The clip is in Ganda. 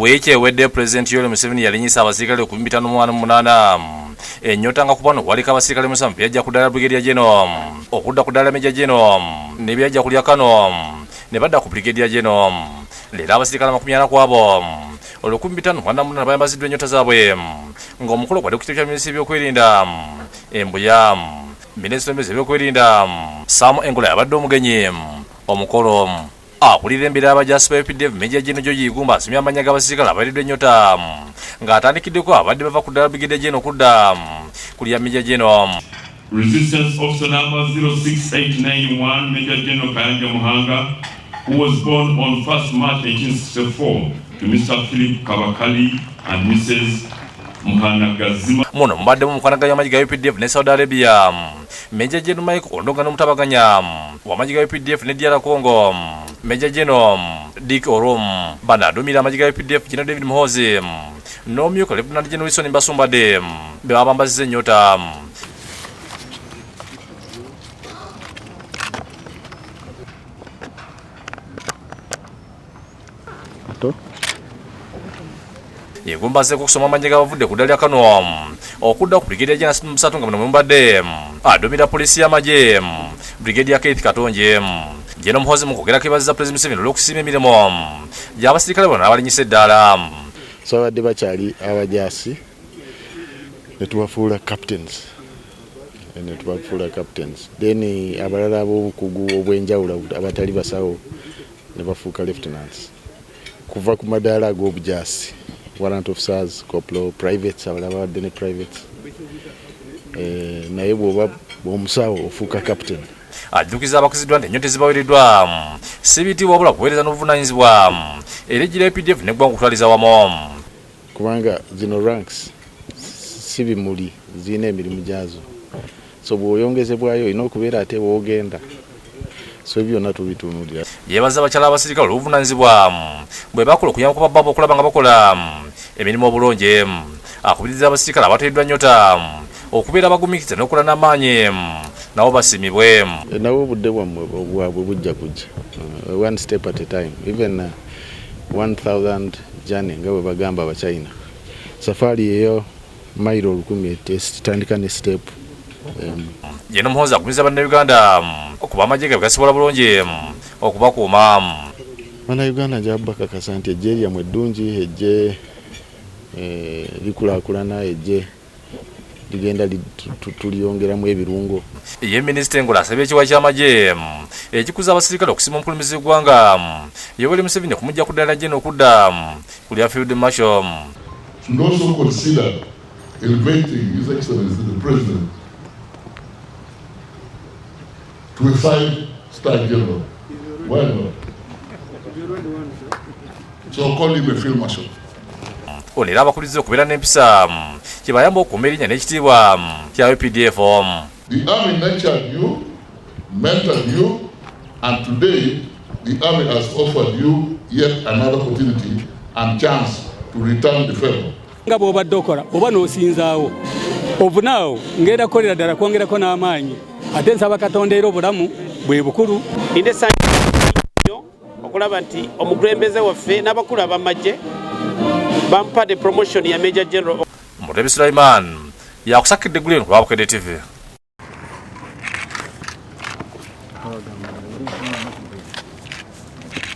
bwekewedde Pulezidenti Museveni yalinyisa abasirikale 58 ennyota nga kubano waliko abasirikale 7 byajja kudala Brigadier General okudda kudala Major General ne byajja kulya Kano ne badda ku Brigadier General leero abasirikale 40 kwabo olwo 58 bayambaziddwa ennyota zaabwe ng'omukolo gwadde ku kitebe kya minisitiri by'okwerinda embuya minisitiri w'ebyokwerinda Engola yabadde omugenyi omukolo akulira embeera Abajaasi ba UPDF Major General Gigumba asomya amanya g'abasirikale abaweereddwa ennyota ng'atandikiddeko abadde bava ku ddala Brigadier General okudda ku lya Major General. Resistance Officer number 06891 Major General Kayanja Muhanga, who was born on 1st March 1864 to Mr. Philip Kabakali and Mrs. Muno mbadde mu mukwanaganya w'amagye ga UPDF ne Saudi Arabia Major General Michael Ondonga n'omutabaganya w'amagye ga UPDF ne DR Congo Major General Dick Orom bana adumira amagye ga UPDF General David Muhozi n'omumyuka Lieutenant General Wilson Mbasumbadde be babambazizza ennyota. Yegumbaze kusoma amanya gavudde ku ddala Kano okudda ku Brigadier General Musatu nga mumbadde adomira polisi y'amagye Brigadier Keith Katonje General Muhozi mu kwogera kebaziza Pulezidenti Museveni olw'okusiima emirimu gy'abasirikale bonna abalinyisa eddaala. So abadde bakyali Abajaasi ne tubafuula captains then abalala ab'obukugu obw'enjawulo abatali basawo ne bafuuka lieutenants kuva ku madaala ag'obujaasi warrant officers, corporal, privates, abalaba badde ne privates. Naye bw'oba omusawo ofuuka captain. Ajjukiza abaakuzibwa nti ennyota ezibaweereddwa si bitiibwa wabula kuweereza n'obuvunaanyizibwa era ejjira UPDF n'eggwanga okutwaliza wamu. Kubanga zino ranks si bimuli, zirina emirimu gyazo. So bw'oyongezebwayo olina okubeera ate woogenda. So byonna tubitunuulira. Yeebaza abakyala abasirikale olw'obuvunaanyizibwa bwe bakola okuyamba ku babbaabu okulaba nga bakola emirimu obulungi. Akubiriza abasirikale abateereddwa ennyota okubeera abagumiikiriza n'okola n'amaanyi nabo basiimibwe. Nabo obudde bwabwe bujja kujja one step at a time, even 1000 journey nga bwe bagamba Abachina. Safari eyo mayiro 1000 etandika ne step. General Muhozi akubiriza bannayuganda okuba amagye ge gasobola bulungi okubakuuma. Bannayuganda nja bakakasa nti ejje lyammwe eddungi, ejje likulaakulana, ejje ligenda tuliyongeramu ebirungo. Ye Minisita Engola asabye ekiwa ky'amagye ekikuza abasirikale okusiima omukulumizi w'eggwanga Yoweri Museveni okumujja ku ddala General okudda ku lya Field Marshal. Should also consider elevating His Excellency the President to a 5-star general. Why not? So call him a Field Marshal. Olera abakuliza okubeera n'empisa kibayamba okuuma erinnya n'ekitiibwa kya UPDF. The army nurtured you, mentored you, and today the army has offered you yet another opportunity and chance to return the favor. Nga bw'obadde okola oba n'osinzaawo obunaawo ngenda kukolera ddala kwongerako n'amaanyi ate nsaba Katonda era obulamu bwe bukulu. Okulaba nti omukulembeze waffe n'abakulu ab'amagye bampadde promotion ya Major General. Mutebi Sulaiman yakusakidde Guleno ku Bukedde TV.